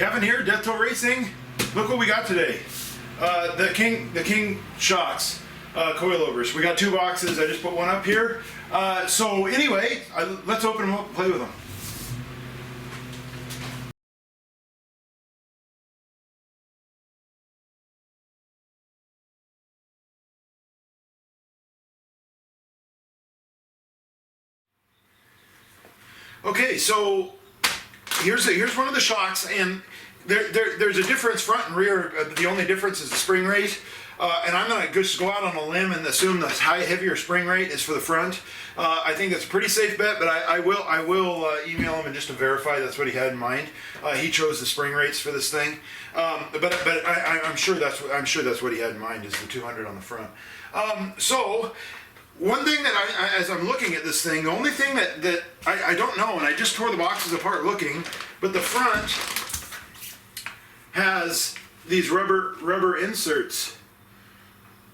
Gavin here, Death Toll Racing. Look what we got today. The King shocks, coilovers. We got 2 boxes. I just put one up here. So anyway, let's open them up and play with them. Okay, so here's one of the shocks, and there's a difference front and rear. The only difference is the spring rate, and I'm gonna just go out on a limb and assume the heavier spring rate is for the front. I think that's a pretty safe bet, but I will email him and just to verify that's what he had in mind. He chose the spring rates for this thing, but I'm sure that's what he had in mind is the 200 on the front. So. One thing that as I'm looking at this thing, the only thing that I don't know, and I just tore the boxes apart looking, but the front has these rubber inserts,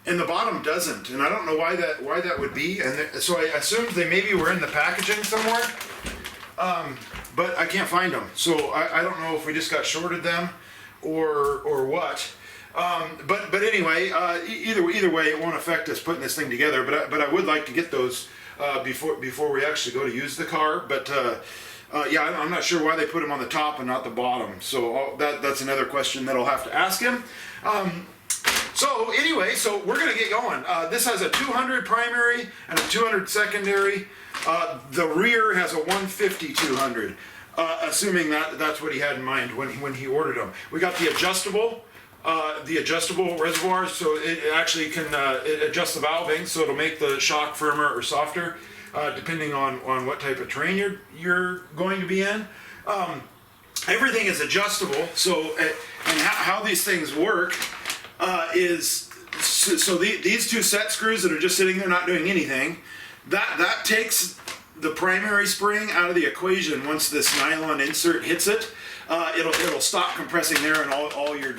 and the bottom doesn't, and I don't know why that would be. And so I assumed they maybe were in the packaging somewhere, but I can't find them. So I don't know if we just got shorted them or what. But anyway, either way, it won't affect us putting this thing together. But I would like to get those before we actually go to use the car. But yeah, I'm not sure why they put them on the top and not the bottom. So that's another question that I'll have to ask him. So anyway, so we're gonna get going. This has a 200 primary and a 200 secondary. The rear has a 150 200. Assuming that's what he had in mind when he ordered them. We got the adjustable reservoir, so it actually can it adjust the valving, so it'll make the shock firmer or softer, depending on what type of terrain you're going to be in. Everything is adjustable, so and how these things work is so these 2 set screws that are just sitting there not doing anything, that takes the primary spring out of the equation. Once this nylon insert hits it, it'll stop compressing there, and all your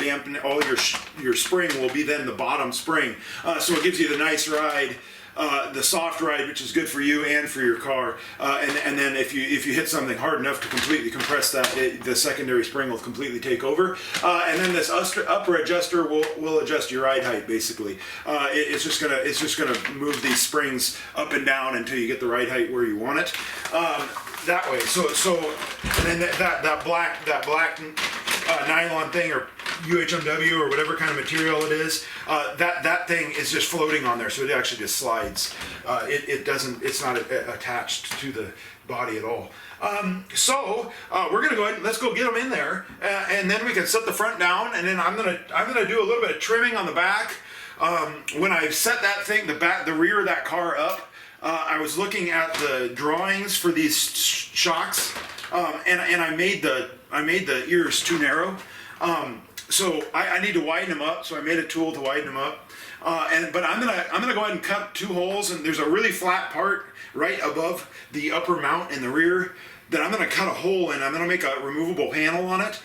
your spring will be then the bottom spring. So it gives you the nice ride, the soft ride, which is good for you and for your car. And then if you hit something hard enough to completely compress that, the secondary spring will completely take over. And then this upper adjuster will adjust your ride height basically. It's just gonna move these springs up and down until you get the ride height where you want it. That way. So and then that black nylon thing or UHMW or whatever kind of material it is, that thing is just floating on there, so it actually just slides. It's not attached to the body at all. So we're gonna go ahead and let's go get them in there, and then we can set the front down, and then I'm gonna do a little bit of trimming on the back. When I set that thing, the rear of that car up, I was looking at the drawings for these shocks, and I made the ears too narrow. So I need to widen them up. So I made a tool to widen them up. But I'm gonna go ahead and cut 2 holes, and there's a really flat part right above the upper mount in the rear that I'm gonna cut a hole in. I'm gonna make a removable panel on it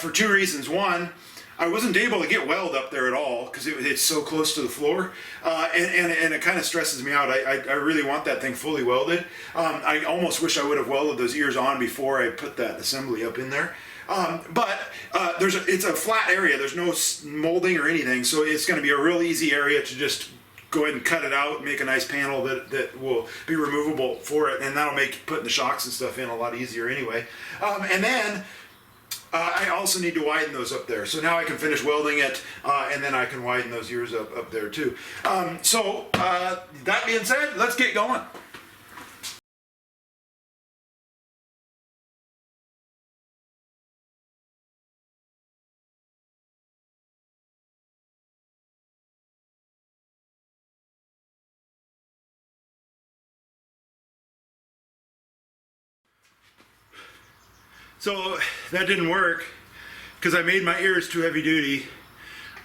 for 2 reasons. One, I wasn't able to get weld up there at all because it's so close to the floor, and it kind of stresses me out. I really want that thing fully welded. I almost wish I would have welded those ears on before I put that assembly up in there. But it's a flat area. There's no molding or anything, so it's going to be a real easy area to just go ahead and cut it out, make a nice panel that will be removable for it, and that'll make putting the shocks and stuff in a lot easier anyway. And then I also need to widen those up there. So now I can finish welding it, and then I can widen those ears up there too. So that being said, let's get going. So that didn't work because I made my ears too heavy duty,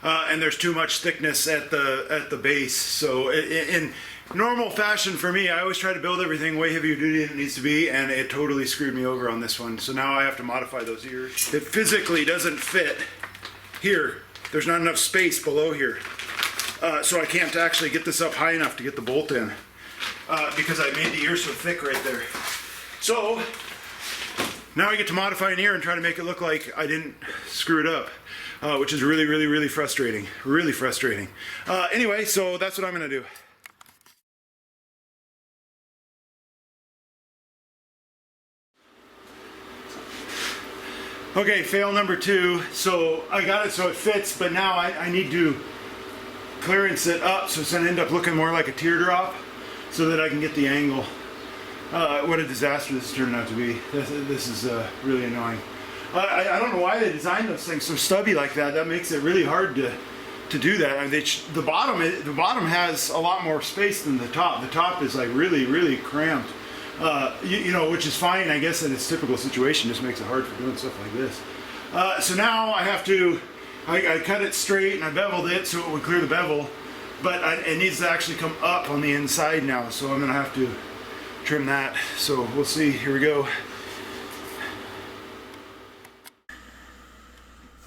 and there's too much thickness at the base. So in normal fashion for me, I always try to build everything way heavier duty than it needs to be, and it totally screwed me over on this one. So now I have to modify those ears. It physically doesn't fit here. There's not enough space below here, so I can't actually get this up high enough to get the bolt in because I made the ears so thick right there. So Now I get to modify an ear and try to make it look like I didn't screw it up, which is really, really, really frustrating. Really frustrating. Anyway, so that's what I'm gonna do. Okay, fail number 2. So I got it so it fits, but now I need to clearance it up so it's gonna end up looking more like a teardrop so that I can get the angle. What a disaster this turned out to be. This is really annoying. I don't know why they designed those things so stubby like that. That makes it really hard to do that. I mean, the bottom has a lot more space than the top. The top is like really, really cramped. You know, which is fine, I guess, in its typical situation. Just makes it hard for doing stuff like this. So now I have to, I cut it straight and I beveled it so it would clear the bevel, but it needs to actually come up on the inside now. So I'm gonna have to trim that. So we'll see. Here we go.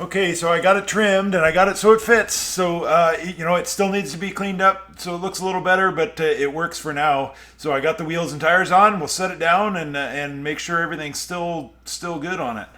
Okay, so I got it trimmed and I got it so it fits. So, you know, it still needs to be cleaned up so it looks a little better, but it works for now. So I got the wheels and tires on. We'll set it down and make sure everything's still good on it.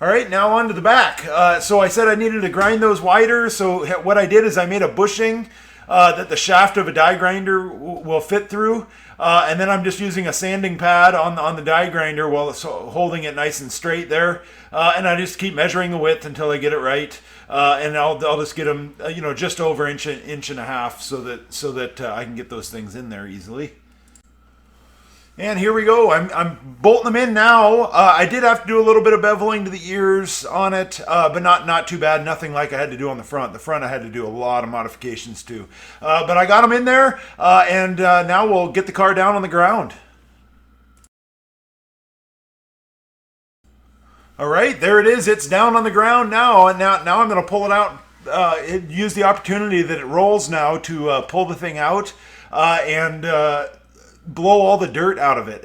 All right, now on to the back. So I said I needed to grind those wider. So what I did is I made a bushing that the shaft of a die grinder will fit through. And then I'm just using a sanding pad on the die grinder while it's holding it nice and straight there. And I just keep measuring the width until I get it right. And I'll just get them, you know, just over inch and a half so that I can get those things in there easily. And here we go. I'm bolting them in now. I did have to do a little bit of beveling to the ears on it, but not too bad. Nothing like I had to do on the front. The front I had to do a lot of modifications to. But I got them in there, and now we'll get the car down on the ground. All right, there it is. It's down on the ground now, and now I'm going to pull it out. Use the opportunity that it rolls now to pull the thing out and blow all the dirt out of it.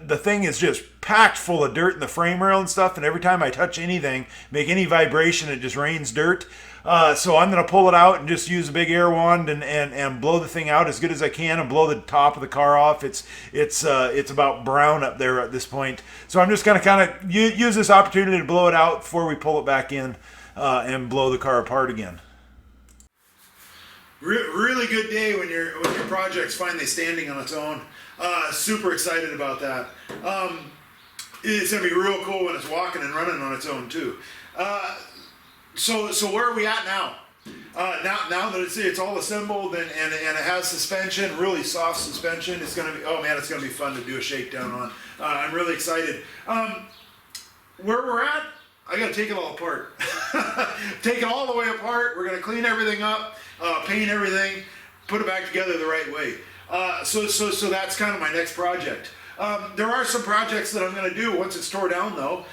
The thing is just packed full of dirt in the frame rail and stuff, and every time I touch anything, make any vibration, it just rains dirt. So I'm going to pull it out and just use a big air wand and blow the thing out as good as I can and blow the top of the car off. It's about brown up there at this point. So I'm just going to kind of use this opportunity to blow it out before we pull it back in and blow the car apart again. Really good day when your project's finally standing on its own. Super excited about that. It's gonna be real cool when it's walking and running on its own too. So where are we at now? Now that it's all assembled and it has suspension, really soft suspension, it's gonna be, oh man, it's gonna be fun to do a shakedown on. I'm really excited. Where we're at, I gotta take it all apart. Take it all the way apart. We're gonna clean everything up, paint everything, put it back together the right way. So that's kind of my next project. There are some projects that I'm going to do once it's tore down though.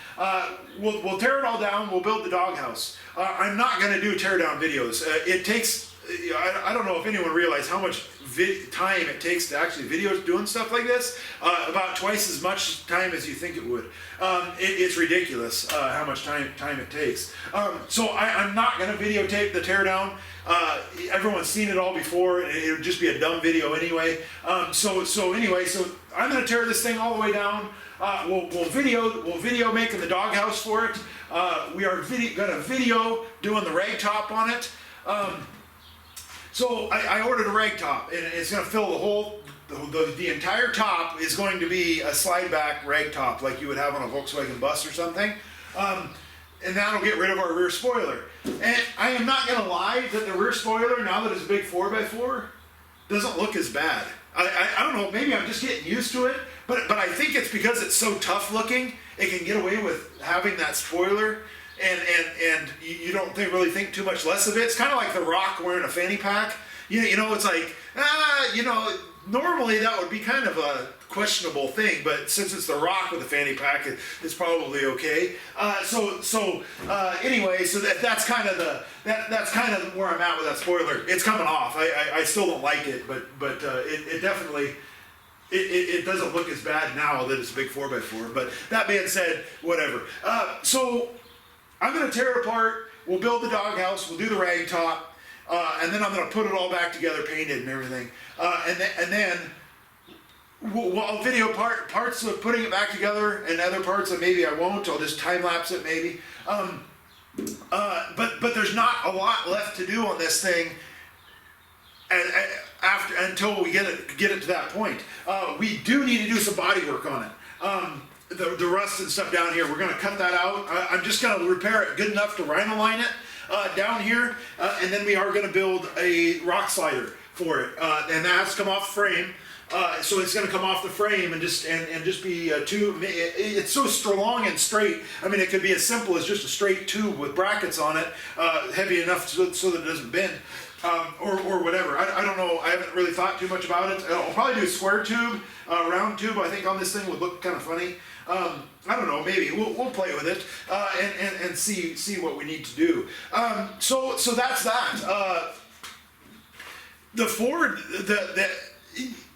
We'll tear it all down, we'll build the doghouse. I'm not going to do teardown videos. It takes, I don't know if anyone realized how much time it takes to actually video doing stuff like this. About twice as much time as you think it would. It's ridiculous how much time it takes. So I'm not going to videotape the teardown. Everyone's seen it all before. It would just be a dumb video anyway. So I'm going to tear this thing all the way down. We'll video making the doghouse for it. We are going to video doing the rag top on it. So I ordered a rag top, and it's going to fill the whole, the entire top is going to be a slide back rag top like you would have on a Volkswagen bus or something. And that'll get rid of our rear spoiler. And I am not going to lie that the rear spoiler, now that it's a big 4x4, doesn't look as bad. I don't know, maybe I'm just getting used to it, but I think it's because it's so tough looking, it can get away with having that spoiler, and you don't really think too much less of it. It's kind of like The Rock wearing a fanny pack. You know, it's like, you know, normally that would be kind of a questionable thing, but since it's The Rock with a fanny pack, it's probably okay. Anyway, so that's kind of where I'm at with that spoiler. It's coming off. I still don't like it, but it definitely it doesn't look as bad now that it's a big 4x4. But that being said, whatever. So I'm gonna tear it apart. We'll build the doghouse. We'll do the rag top, and then I'm gonna put it all back together, painted and everything, and then well, I'll video parts of putting it back together, and other parts that maybe I won't. I'll just time lapse it maybe. But there's not a lot left to do on this thing. Until we get it to that point, we do need to do some body work on it. The rust and stuff down here, we're going to cut that out. I'm just going to repair it good enough to rhino line it down here, and then we are going to build a rock slider for it, and that has to come off frame. So it's going to come off the frame and just be a tube. It's so long and straight. I mean, it could be as simple as just a straight tube with brackets on it, heavy enough so that it doesn't bend, or whatever. I don't know. I haven't really thought too much about it. I'll probably do a square tube, round tube. I think on this thing would look kind of funny. I don't know. Maybe we'll play with it and see what we need to do. So that's that. The Ford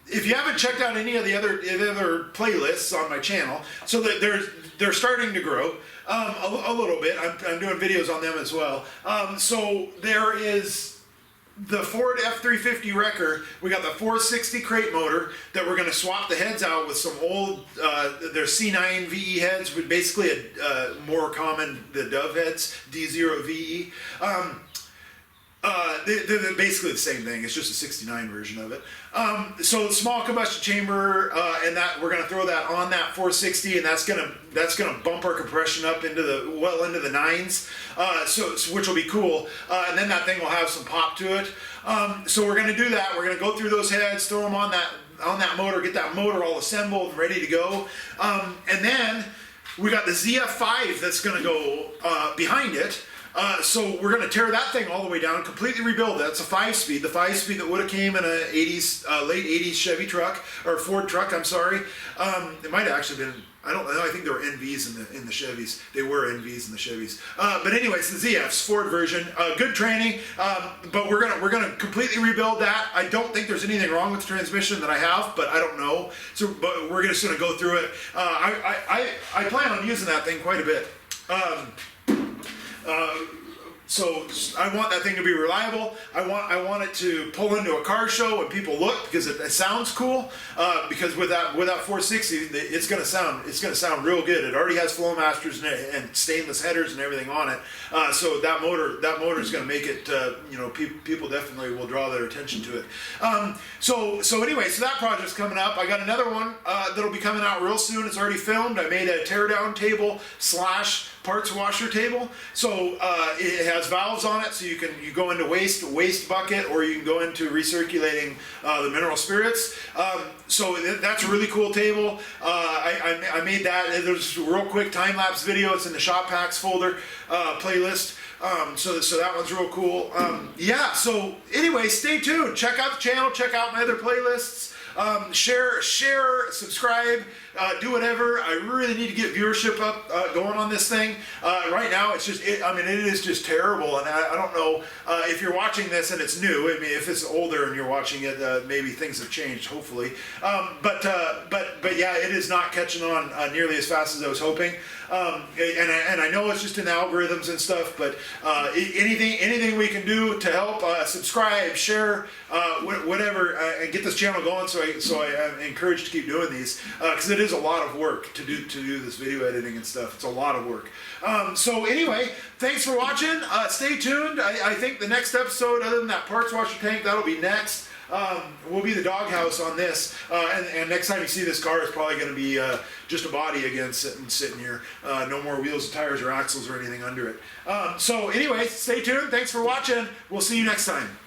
if you haven't checked out any of the other playlists on my channel, so that they're starting to grow a little bit. I'm doing videos on them as well. So there is the Ford F350 wrecker. We got the 460 crate motor that we're going to swap the heads out with some old. They're C9 VE heads, but basically more common the Dove heads, D0 VE. They're basically the same thing. It's just a 69 version of it. So small combustion chamber, and that we're going to throw that on that 460, and that's going to bump our compression up into the nines, which will be cool. And then that thing will have some pop to it. So we're going to do that. We're going to go through those heads, throw them on that motor, get that motor all assembled and ready to go. And then we got the ZF5 that's going to go behind it. So we're going to tear that thing all the way down, completely rebuild it. That's a 5-speed, the 5-speed that would have came in a late 80s Chevy truck, or Ford truck, I'm sorry. It might have actually been, I don't know, I think there were NVs in the Chevys. They were NVs in the Chevys. But anyways, the ZF's Ford version, good training, but we're gonna completely rebuild that. I don't think there's anything wrong with the transmission that I have, but I don't know. So, but we're just gonna go through it. I plan on using that thing quite a bit. So I want that thing to be reliable. I want it to pull into a car show when people look, because it sounds cool. Because with that 460, it's gonna sound real good. It already has Flowmasters and stainless headers and everything on it. So that motor is gonna make it. People definitely will draw their attention to it. So anyway, so that project's coming up. I got another one that'll be coming out real soon. It's already filmed. I made a teardown table / parts washer table. So it has valves on it, so you go into waste bucket, or you can go into recirculating the mineral spirits. So that's a really cool table. I made that. There's a real quick time lapse video. It's in the shop packs folder playlist. So that one's real cool. Yeah. So anyway, stay tuned. Check out the channel. Check out my other playlists. Share, subscribe, do whatever. I really need to get viewership up going on this thing. Right now, it is just terrible, and I don't know if you're watching this and it's new. I mean, if it's older and you're watching it, maybe things have changed, hopefully. But yeah, it is not catching on nearly as fast as I was hoping. And I know it's just in the algorithms and stuff, but anything we can do to help, subscribe, share, whatever, and get this channel going. So I'm encouraged to keep doing these, because it is a lot of work to do this video editing and stuff. It's a lot of work. So anyway, thanks for watching. Stay tuned. I think the next episode, other than that parts washer tank, that'll be next. Will be the doghouse on this, and next time you see this car, it's probably going to be just a body again sitting here. No more wheels, tires, or axles or anything under it. So anyway, stay tuned. Thanks for watching. We'll see you next time.